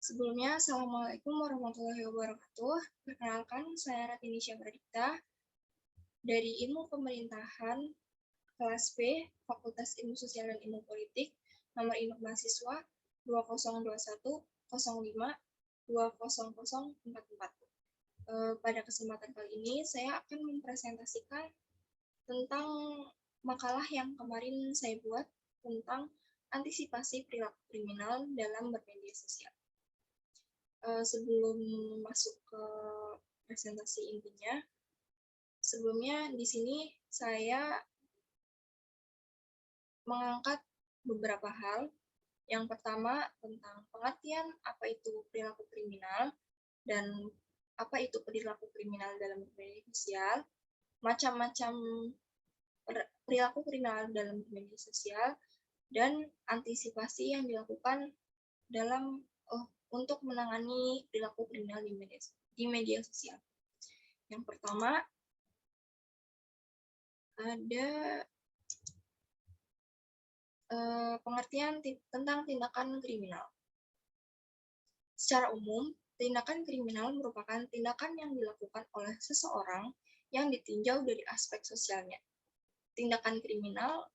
Sebelumnya, Assalamualaikum warahmatullahi wabarakatuh. Perkenalkan, saya Ratini Syamradita dari Ilmu Pemerintahan, kelas B, Fakultas Ilmu Sosial dan Ilmu Politik, nomor induk mahasiswa 202105200044. Pada kesempatan kali ini, saya akan mempresentasikan tentang makalah yang kemarin saya buat tentang antisipasi perilaku kriminal dalam bermedia sosial. Sebelum masuk ke presentasi intinya, sebelumnya di sini saya mengangkat beberapa hal. Yang pertama tentang pengertian apa itu perilaku kriminal dan apa itu perilaku kriminal dalam bermedia sosial, macam-macam perilaku kriminal dalam bermedia sosial, dan antisipasi yang dilakukan dalam untuk menangani perilaku kriminal di media sosial. Yang pertama ada pengertian tentang tindakan kriminal. Secara umum, tindakan kriminal merupakan tindakan yang dilakukan oleh seseorang yang ditinjau dari aspek sosialnya. Tindakan kriminal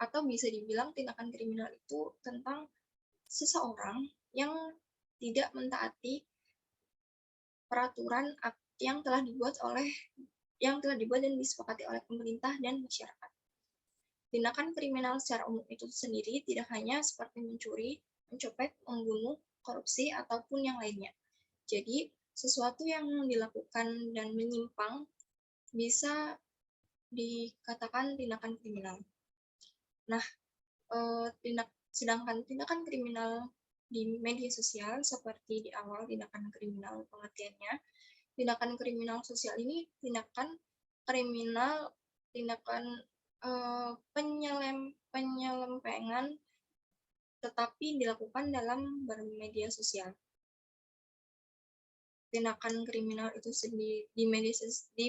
atau bisa dibilang tindakan kriminal itu tentang seseorang yang tidak mentaati peraturan yang telah dibuat dan disepakati oleh pemerintah dan masyarakat. Tindakan kriminal secara umum itu sendiri tidak hanya seperti mencuri, mencopet, membunuh, korupsi, ataupun yang lainnya. Jadi, sesuatu yang dilakukan dan menyimpang bisa dikatakan tindakan kriminal. Nah, sedangkan tindakan kriminal di media sosial seperti di awal tindakan kriminal pengertiannya, tindakan kriminal sosial ini tindakan penyelempengan tetapi dilakukan dalam bermedia sosial. Tindakan kriminal itu sendiri di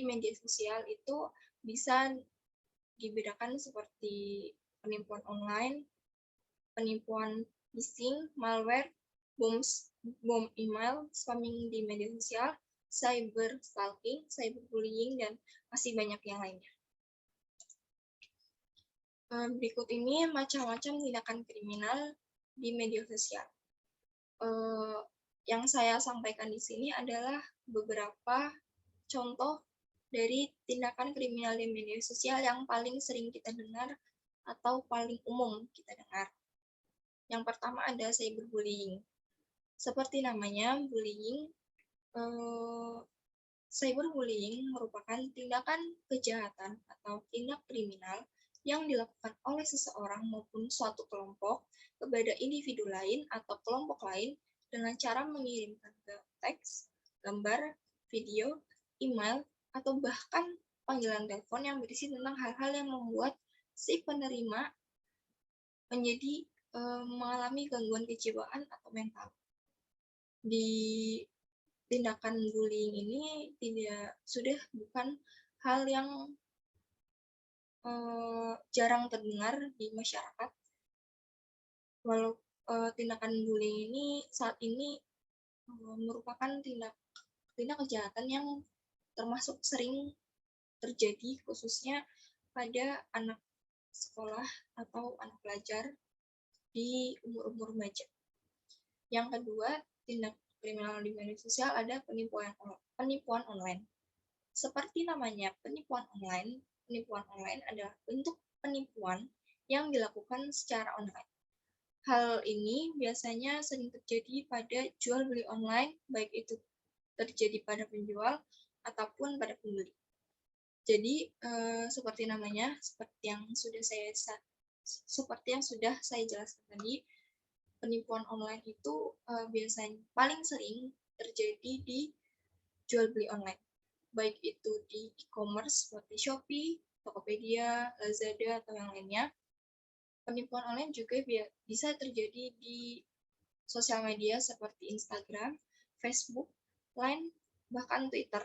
media sosial itu bisa dibedakan seperti penipuan online, penipuan phishing, malware, bom email, spamming di media sosial, cyber stalking, cyberbullying, dan masih banyak yang lainnya. Berikut ini macam-macam tindakan kriminal di media sosial. Yang saya sampaikan di sini adalah beberapa contoh dari tindakan kriminal di media sosial yang paling sering kita dengar atau paling umum kita dengar. Yang pertama ada cyberbullying. Seperti namanya, cyberbullying merupakan tindakan kejahatan atau tindak kriminal yang dilakukan oleh seseorang maupun suatu kelompok kepada individu lain atau kelompok lain dengan cara mengirimkan teks, gambar, video, email, atau bahkan panggilan telepon yang berisi tentang hal-hal yang membuat si penerima menjadi mengalami gangguan kejiwaan atau mental. Di tindakan bullying ini sudah bukan hal yang jarang terdengar di masyarakat. Walau tindakan bullying ini saat ini merupakan tindak kejahatan yang termasuk sering terjadi khususnya pada anak sekolah atau anak pelajar di umur-umur remaja. Yang kedua, tindak kriminal di media sosial ada penipuan online. Seperti namanya, penipuan online adalah bentuk penipuan yang dilakukan secara online. Hal ini biasanya sering terjadi pada jual beli online, baik itu terjadi pada penjual ataupun pada pembeli. Jadi seperti namanya, seperti yang sudah saya jelaskan tadi, penipuan online itu biasanya paling sering terjadi di jual beli online, baik itu di e-commerce seperti Shopee, Tokopedia, Lazada, atau yang lainnya. Penipuan online juga bisa terjadi di sosial media seperti Instagram, Facebook, Line, bahkan Twitter.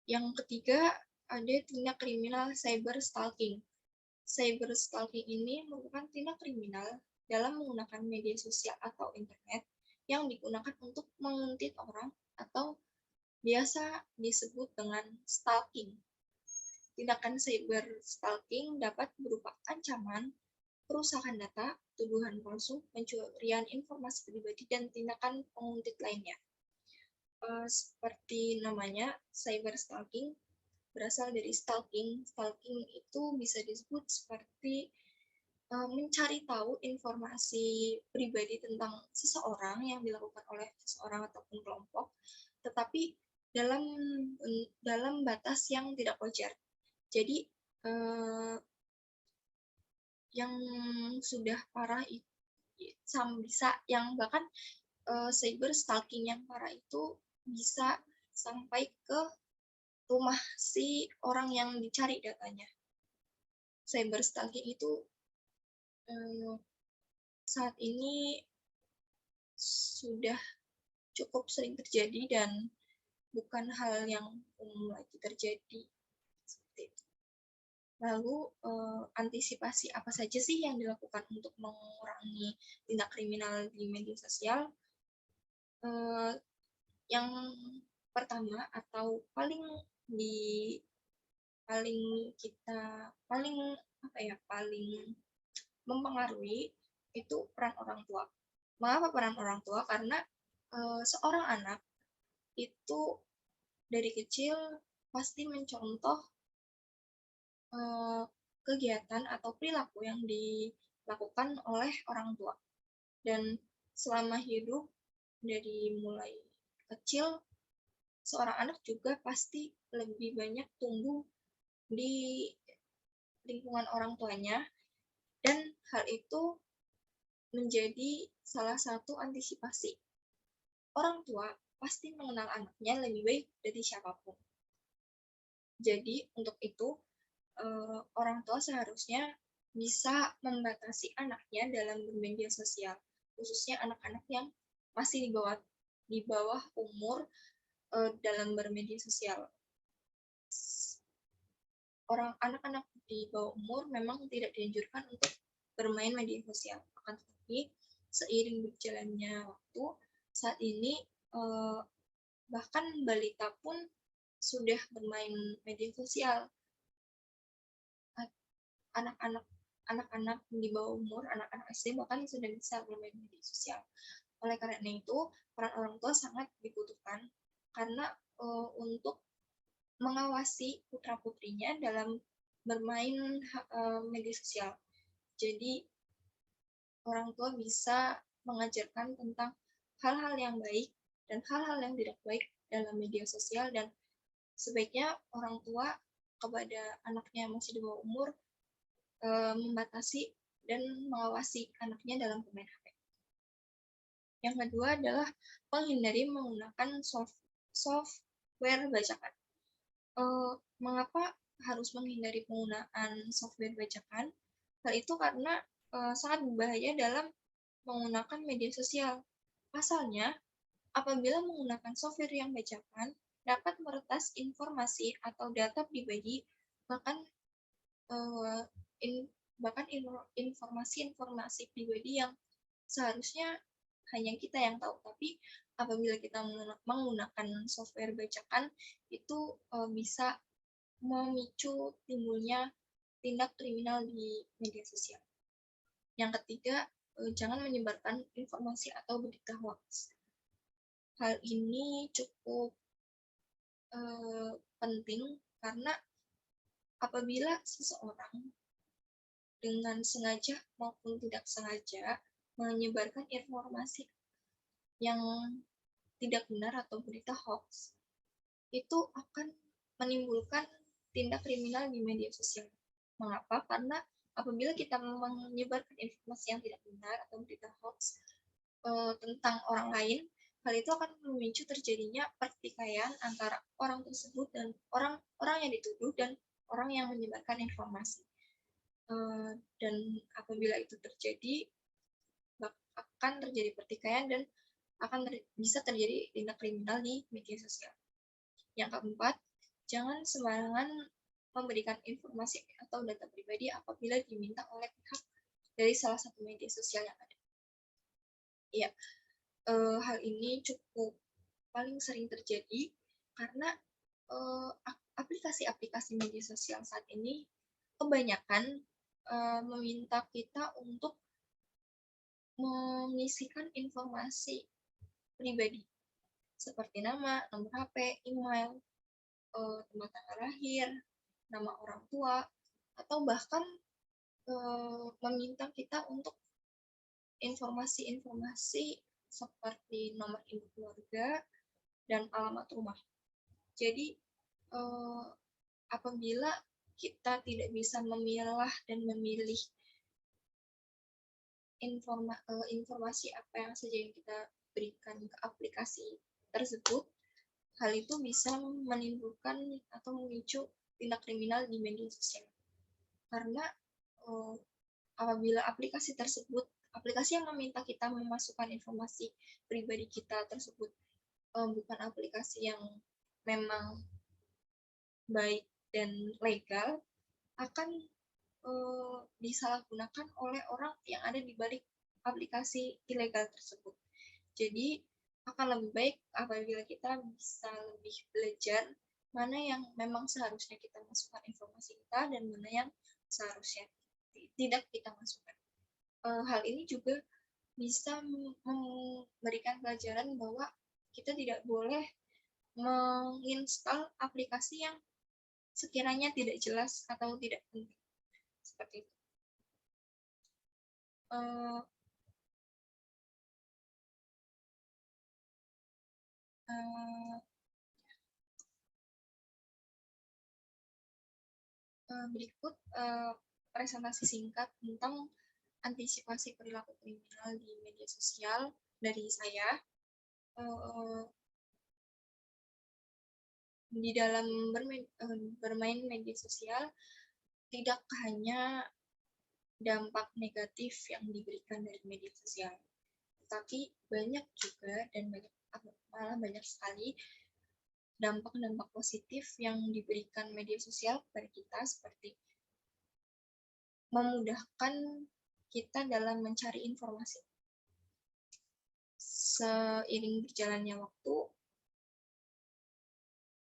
Yang ketiga, ada tindak kriminal cyber stalking. Cyber stalking ini merupakan tindak kriminal dalam menggunakan media sosial atau internet yang digunakan untuk menguntit orang atau biasa disebut dengan stalking. Tindakan cyber stalking dapat berupa ancaman, perusakan data, tuduhan palsu, pencurian informasi pribadi, dan tindakan penguntit lainnya. Seperti namanya, cyber stalking berasal dari stalking. Stalking itu bisa disebut seperti mencari tahu informasi pribadi tentang seseorang yang dilakukan oleh seseorang ataupun kelompok, tetapi dalam dalam batas yang tidak wajar. Jadi yang sudah parah itu bisa yang bahkan cyber stalking yang parah itu bisa sampai ke rumah si orang yang dicari datanya. Cyber stalking itu saat ini sudah cukup sering terjadi dan bukan hal yang umum lagi terjadi. Seperti itu. Lalu antisipasi apa saja sih yang dilakukan untuk mengurangi tindak kriminal di media sosial? Yang pertama atau paling mempengaruhi itu peran orang tua. Mengapa peran orang tua? Karena seorang anak itu dari kecil pasti mencontoh kegiatan atau perilaku yang dilakukan oleh orang tua. Dan selama hidup dari mulai kecil, seorang anak juga pasti lebih banyak tumbuh di lingkungan orang tuanya, dan hal itu menjadi salah satu antisipasi. Orang tua pasti mengenal anaknya lebih baik dari siapapun. Jadi untuk itu orang tua seharusnya bisa membatasi anaknya dalam bermedia sosial, khususnya anak-anak yang masih di bawah umur dalam bermedia sosial. Anak-anak di bawah umur memang tidak dianjurkan untuk bermain media sosial. Akan tetapi seiring berjalannya waktu, saat ini bahkan balita pun sudah bermain media sosial. Anak-anak di bawah umur, anak-anak SD bahkan sudah bisa bermain media sosial. Oleh karena itu, peran orang tua sangat dibutuhkan karena untuk mengawasi putra-putrinya dalam bermain media sosial. Jadi, orang tua bisa mengajarkan tentang hal-hal yang baik dan hal-hal yang tidak baik dalam media sosial, dan sebaiknya orang tua kepada anaknya yang masih di bawah umur membatasi dan mengawasi anaknya dalam bermain HP. Yang kedua adalah menghindari menggunakan software bajakan. Mengapa harus menghindari penggunaan software bajakan? Hal itu karena sangat berbahaya dalam menggunakan media sosial. Pasalnya, apabila menggunakan software yang bajakan, dapat meretas informasi atau data pribadi, bahkan informasi-informasi pribadi yang seharusnya hanya kita yang tahu. Tapi apabila kita menggunakan software bajakan, itu bisa memicu timbulnya tindak kriminal di media sosial. Yang ketiga, jangan menyebarkan informasi atau berita hoax. Hal ini cukup penting karena apabila seseorang dengan sengaja maupun tidak sengaja menyebarkan informasi yang tidak benar atau berita hoax, itu akan menimbulkan tindak kriminal di media sosial. Mengapa? Karena apabila kita menyebarkan informasi yang tidak benar atau berita hoax tentang orang lain, hal itu akan memicu terjadinya pertikaian antara orang tersebut dan orang yang dituduh dan orang yang menyebarkan informasi. Dan apabila itu terjadi, akan terjadi pertikaian dan bisa terjadi tindak kriminal di media sosial. Yang keempat, jangan sembarangan memberikan informasi atau data pribadi apabila diminta oleh pihak dari salah satu media sosial yang ada. Ya, hal ini cukup paling sering terjadi karena aplikasi-aplikasi media sosial saat ini kebanyakan meminta kita untuk mengisikan informasi pribadi seperti nama, nomor HP, email, tempat tanggal lahir, nama orang tua, atau bahkan meminta kita untuk informasi-informasi seperti nomor induk keluarga dan alamat rumah. Jadi apabila kita tidak bisa memilah dan memilih informasi apa yang saja yang kita berikan ke aplikasi tersebut, hal itu bisa menimbulkan atau memicu tindak kriminal di media sosial. Karena apabila aplikasi yang meminta kita memasukkan informasi pribadi kita tersebut bukan aplikasi yang memang baik dan legal, akan disalahgunakan oleh orang yang ada di balik aplikasi ilegal tersebut. Jadi akan lebih baik apabila kita bisa lebih belajar mana yang memang seharusnya kita masukkan informasi kita dan mana yang seharusnya tidak kita masukkan. Hal ini juga bisa memberikan pelajaran bahwa kita tidak boleh menginstal aplikasi yang sekiranya tidak jelas atau tidak penting. Seperti itu. Berikut presentasi singkat tentang antisipasi perilaku kriminal di media sosial dari saya. Di dalam bermain media sosial, tidak hanya dampak negatif yang diberikan dari media sosial, tetapi banyak juga dan malah banyak sekali dampak-dampak positif yang diberikan media sosial kepada kita, seperti memudahkan kita dalam mencari informasi. Seiring berjalannya waktu,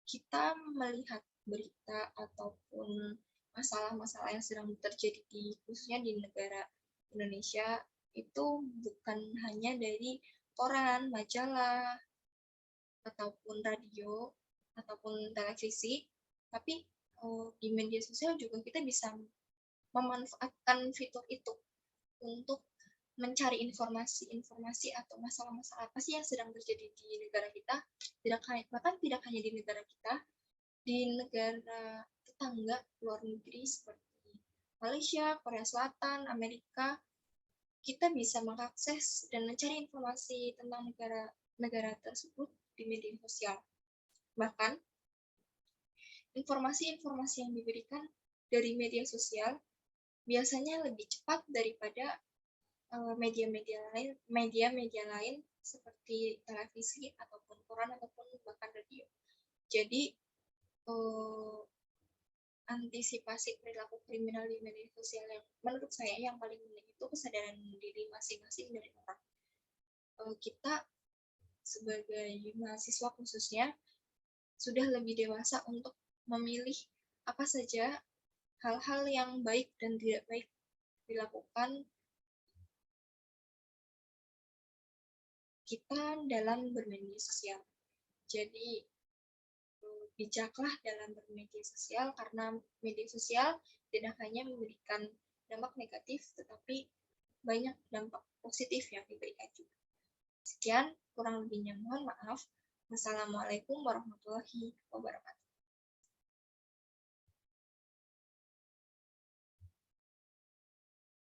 kita melihat berita ataupun masalah-masalah yang sedang terjadi khususnya di negara Indonesia itu bukan hanya dari koran, majalah, ataupun radio, ataupun televisi, tapi di media sosial juga kita bisa memanfaatkan fitur itu untuk mencari informasi atau masalah-masalah apa sih yang sedang terjadi di negara kita, bahkan tidak hanya di negara kita, di negara tetangga luar negeri seperti Malaysia, Korea Selatan, Amerika, kita bisa mengakses dan mencari informasi tentang negara tersebut di media sosial. Bahkan informasi-informasi yang diberikan dari media sosial biasanya lebih cepat daripada media-media lain seperti televisi ataupun koran ataupun bahkan radio. Jadi antisipasi perilaku kriminal di media sosial yang menurut saya yang paling penting itu kesadaran diri masing-masing dari orang. Kita sebagai mahasiswa khususnya sudah lebih dewasa untuk memilih apa saja hal-hal yang baik dan tidak baik dilakukan kita dalam bermedia sosial. Jadi bijaklah dalam bermedia sosial karena media sosial tidak hanya memberikan dampak negatif tetapi banyak dampak positif yang diberikan juga. Sekian, kurang lebihnya mohon maaf. Wassalamualaikum warahmatullahi wabarakatuh.